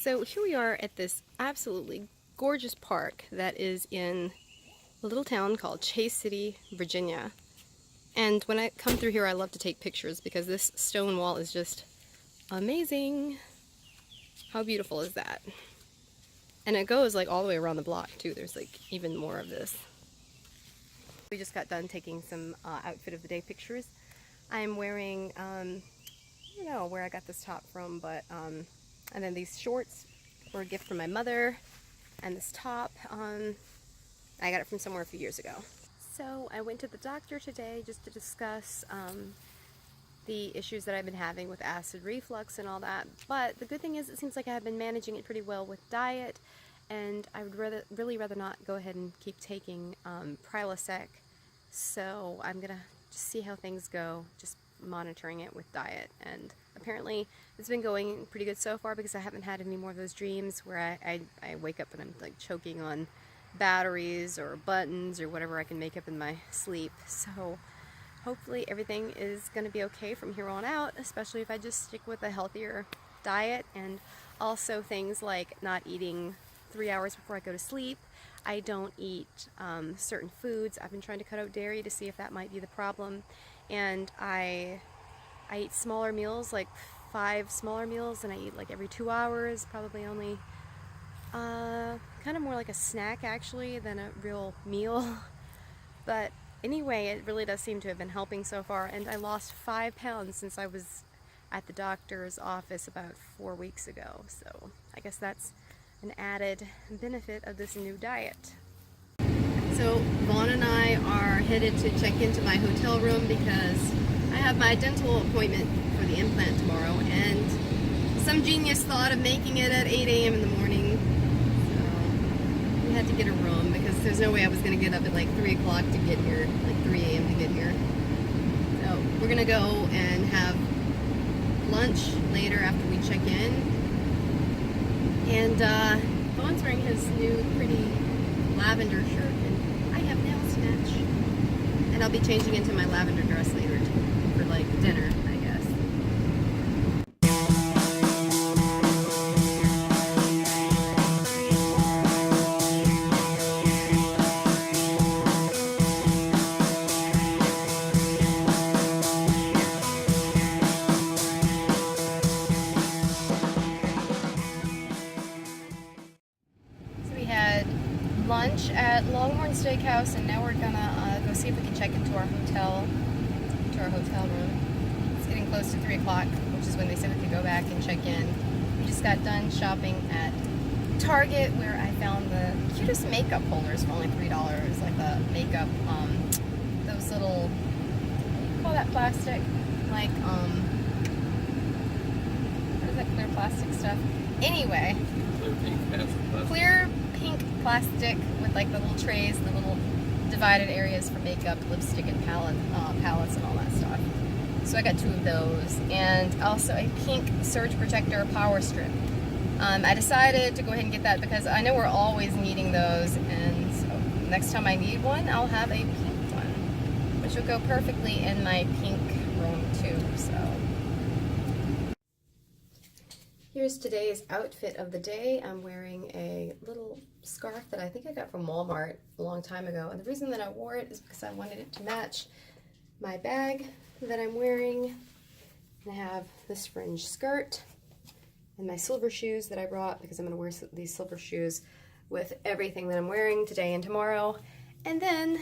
So here we are at this absolutely gorgeous park that is in a little town called Chase City, Virginia. And when I come through here, I love to take pictures because this stone wall is just amazing. How beautiful is that? And it goes like all the way around the block too. There's like even more of this. We just got done taking some outfit of the day pictures. I'm wearing, I don't know where I got this top from, but, and then these shorts were a gift from my mother. And this top, I got it from somewhere a few years ago. So I went to the doctor today just to discuss the issues that I've been having with acid reflux and all that. But the good thing is it seems like I've been managing it pretty well with diet, and I would really rather not go ahead and keep taking Prilosec. So I'm gonna just see how things go, just monitoring it with diet. And apparently it's been going pretty good so far because I haven't had any more of those dreams where I wake up and I'm like choking on batteries or buttons or whatever I can make up in my sleep. So hopefully everything is going to be okay from here on out, especially if I just stick with a healthier diet, and also things like not eating 3 hours before I go to sleep. I don't eat certain foods. I've been trying to cut out dairy to see if that might be the problem, and I eat smaller meals, like 5 smaller meals, and I eat like every 2 hours, probably only kind of more like a snack actually than a real meal. But anyway, it really does seem to have been helping so far, and I lost 5 pounds since I was at the doctor's office about 4 weeks ago. So I guess that's an added benefit of this new diet. So Vaughn and I are headed to check into my hotel room because I have my dental appointment for the implant tomorrow, and some genius thought of making it at 8 a.m. in the morning. So we had to get a room because there's no way I was going to get up at like 3 o'clock to get here, like 3 a.m. to get here. So we're going to go and have lunch later after we check in. And Vaughn's wearing his new pretty lavender shirt, and I have nails to match. And I'll be changing into my lavender dress later too, for like dinner, I guess. So we had lunch at Longhorn Steakhouse, and now we're gonna go see if we can check into our hotel room. It's getting close to 3 o'clock, which is when they said we could go back and check in. We just got done shopping at Target, where I found the cutest makeup holders for only $3. Like the makeup, those little, what do you call that plastic? Like, what is that clear plastic stuff? Anyway, clear pink plastic with like the little trays, the little divided areas for makeup, lipstick, and palettes and all that stuff. So I got 2 of those, and also a pink surge protector power strip. I decided to go ahead and get that because I know we're always needing those, and so next time I need one, I'll have a pink one, which will go perfectly in my pink room too. So here's today's outfit of the day. I'm wearing a little scarf that I think I got from Walmart a long time ago, and the reason that I wore it is because I wanted it to match my bag that I'm wearing. And I have this fringe skirt and my silver shoes that I brought because I'm going to wear these silver shoes with everything that I'm wearing today and tomorrow. And then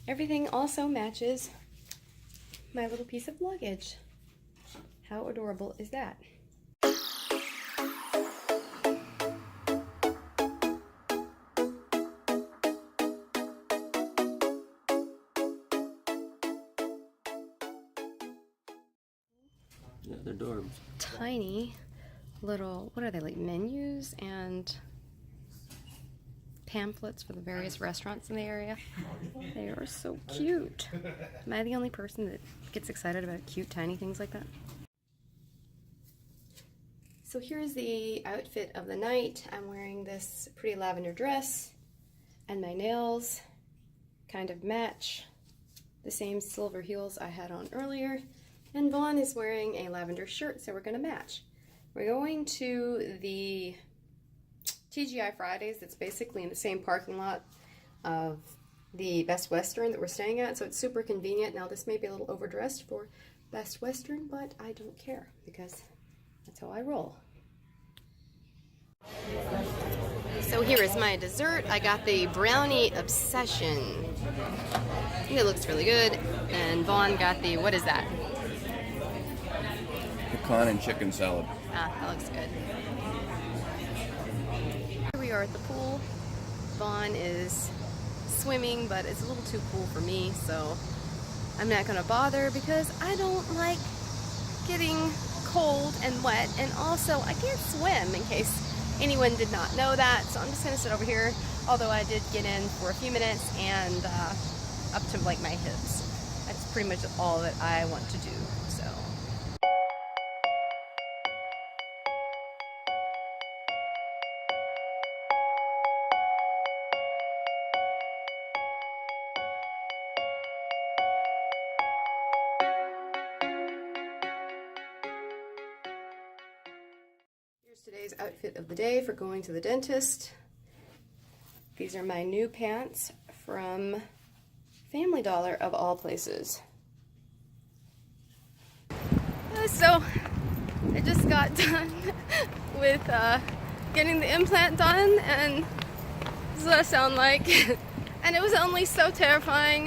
everything also matches my little piece of luggage. How adorable is that? Yeah, they're dorms. Tiny little, what are they, like menus and pamphlets for the various restaurants in the area. They are so cute. Am I the only person that gets excited about cute tiny things like that? So here's the outfit of the night. I'm wearing this pretty lavender dress, and my nails kind of match the same silver heels I had on earlier. And Vaughn is wearing a lavender shirt, so we're going to match. We're going to the TGI Fridays. That's basically in the same parking lot of the Best Western that we're staying at, so it's super convenient. Now this may be a little overdressed for Best Western, but I don't care because that's how I roll. So here is my dessert. I got the Brownie Obsession. I think it looks really good. And Vaughn got the, what is that? Pecan and chicken salad. Ah, that looks good. Here we are at the pool. Vaughn is swimming, but it's a little too cool for me, so I'm not gonna bother because I don't like getting cold and wet, and also I can't swim, in case anyone did not know that. So I'm just gonna sit over here, although I did get in for a few minutes and up to like my hips. That's pretty much all that I want to do. So here's today's outfit of the day for going to the dentist. These are my new pants from Family Dollar, of all places. So I just got done with getting the implant done, and this is what I sound like. And it was only so terrifying.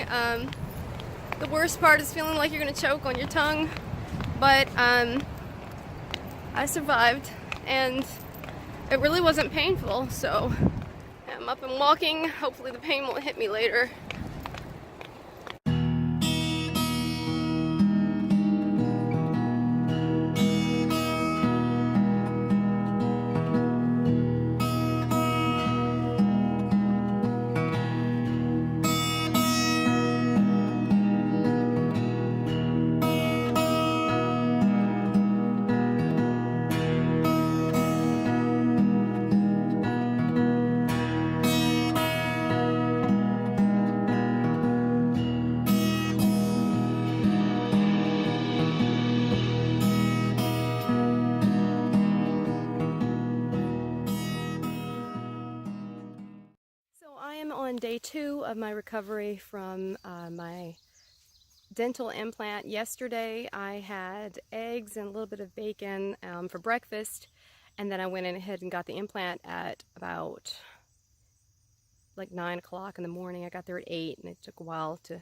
The worst part is feeling like you're gonna choke on your tongue, but I survived, and it really wasn't painful, so I'm up and walking. Hopefully the pain won't hit me later. On day 2 of my recovery from my dental implant. Yesterday I had eggs and a little bit of bacon for breakfast, and then I went in ahead and got the implant at about like 9 o'clock in the morning. I got there at 8, and it took a while to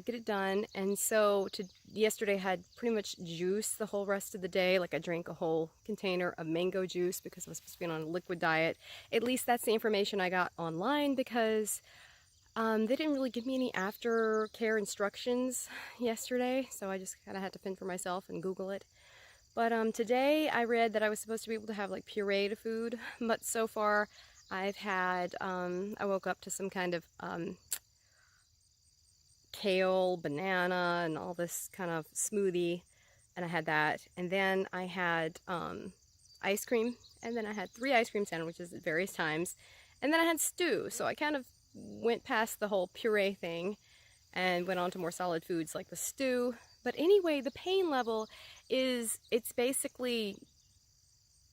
get it done. And so yesterday I had pretty much juice the whole rest of the day. Like I drank a whole container of mango juice because I was supposed to be on a liquid diet. At least that's the information I got online, because they didn't really give me any aftercare instructions yesterday, so I just kind of had to fend for myself and Google it. But today I read that I was supposed to be able to have like pureed food, but so far I've had, I woke up to some kind of kale, banana, and all this kind of smoothie, and I had that. And then I had ice cream, and then I had 3 ice cream sandwiches at various times, and then I had stew. So I kind of went past the whole puree thing and went on to more solid foods like the stew. But anyway, the pain level is, it's basically,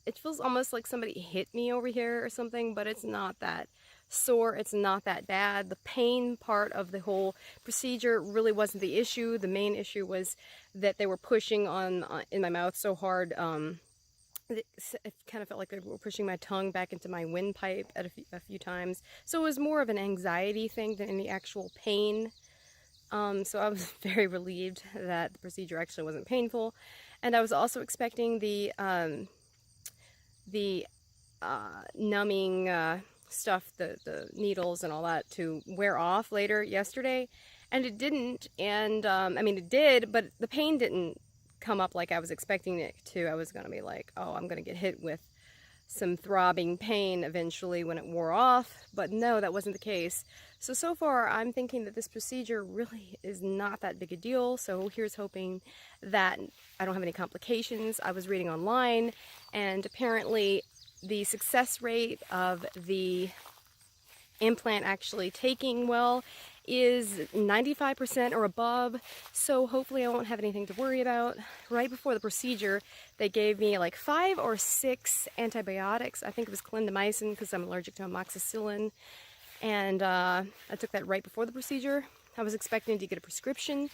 it feels almost like somebody hit me over here or something, but it's not that sore, it's not that bad. The pain part of the whole procedure really wasn't the issue. The main issue was that they were pushing on in my mouth so hard. It kind of felt like they were pushing my tongue back into my windpipe at a few times. So it was more of an anxiety thing than any actual pain. So I was very relieved that the procedure actually wasn't painful. And I was also expecting the numbing stuff, the needles and all that, to wear off later yesterday, and it didn't. And I mean, it did, but the pain didn't come up like I was expecting it to. I was gonna be like, oh, I'm gonna get hit with some throbbing pain eventually when it wore off, but no, that wasn't the case. So far I'm thinking that this procedure really is not that big a deal, so here's hoping that I don't have any complications. I was reading online, and apparently the success rate of the implant actually taking well is 95% or above, so hopefully I won't have anything to worry about. Right before the procedure, they gave me like 5 or 6 antibiotics. I think it was clindamycin because I'm allergic to amoxicillin, and I took that right before the procedure. I was expecting to get a prescription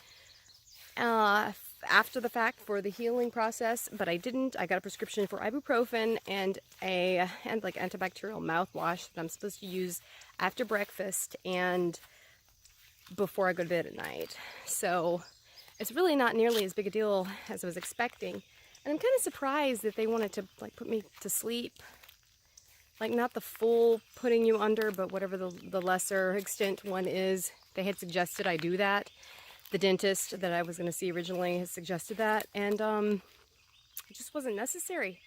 after the fact for the healing process, but I didn't. I got a prescription for ibuprofen and like antibacterial mouthwash that I'm supposed to use after breakfast and before I go to bed at night. So it's really not nearly as big a deal as I was expecting. And I'm kind of surprised that they wanted to like put me to sleep. Like not the full putting you under, but whatever the lesser extent one is. They had suggested I do that. The dentist that I was going to see originally has suggested that, and it just wasn't necessary.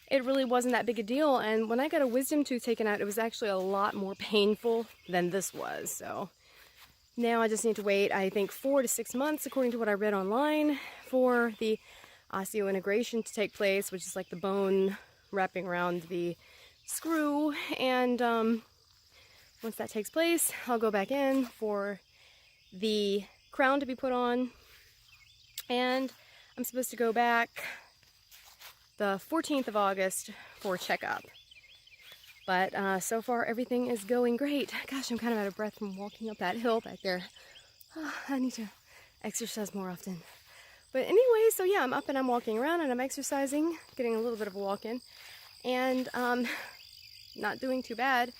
It really wasn't that big a deal, and when I got a wisdom tooth taken out, it was actually a lot more painful than this was. So now I just need to wait, I think 4 to 6 months, according to what I read online, for the osseointegration to take place, which is like the bone wrapping around the screw. And once that takes place, I'll go back in for the crown to be put on, and I'm supposed to go back the 14th of August for a checkup. But so far everything is going great. Gosh, I'm kind of out of breath from walking up that hill back there. I need to exercise more often. But anyway, so yeah, I'm up and I'm walking around and I'm exercising, getting a little bit of a walk in, and not doing too bad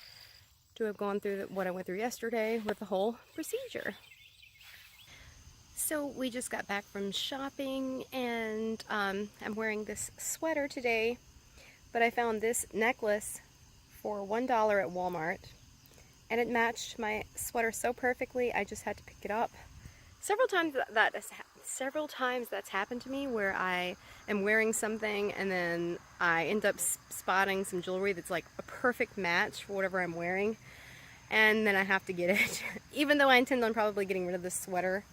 to have gone through what I went through yesterday with the whole procedure. So we just got back from shopping, and I'm wearing this sweater today, but I found this necklace for $1 at Walmart, and it matched my sweater so perfectly I just had to pick it up. Several times that's happened to me, where I am wearing something and then I end up spotting some jewelry that's like a perfect match for whatever I'm wearing, and then I have to get it even though I intend on probably getting rid of this sweater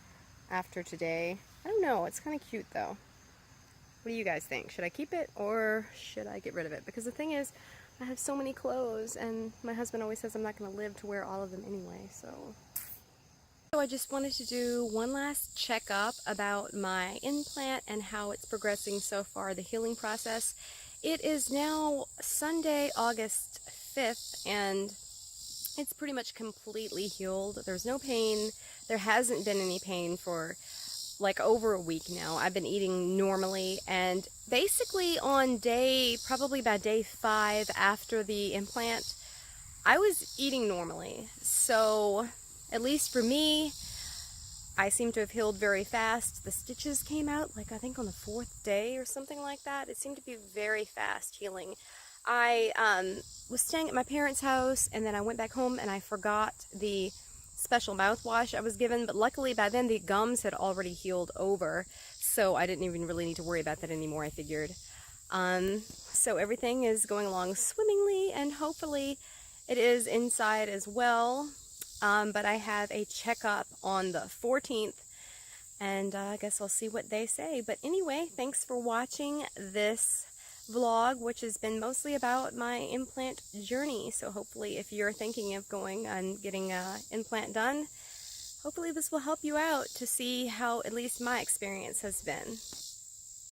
after today. I don't know, it's kind of cute though. What do you guys think? Should I keep it or should I get rid of it? Because the thing is, I have so many clothes and my husband always says I'm not going to live to wear all of them anyway, so I just wanted to do one last checkup about my implant and how it's progressing so far, the healing process. It is now Sunday, August 5th, and it's pretty much completely healed. There's no pain. There hasn't been any pain for like over a week now. I've been eating normally, and basically on probably by day 5 after the implant, I was eating normally. So at least for me, I seem to have healed very fast. The stitches came out like I think on the 4th day or something like that. It seemed to be very fast healing. I was staying at my parents' house, and then I went back home and I forgot the special mouthwash I was given, but luckily by then the gums had already healed over, so I didn't even really need to worry about that anymore, I figured. So everything is going along swimmingly, and hopefully it is inside as well. But I have a checkup on the 14th, and I guess I'll see what they say. But anyway, thanks for watching this vlog, which has been mostly about my implant journey. So hopefully if you're thinking of going and getting an implant done, hopefully this will help you out to see how at least my experience has been.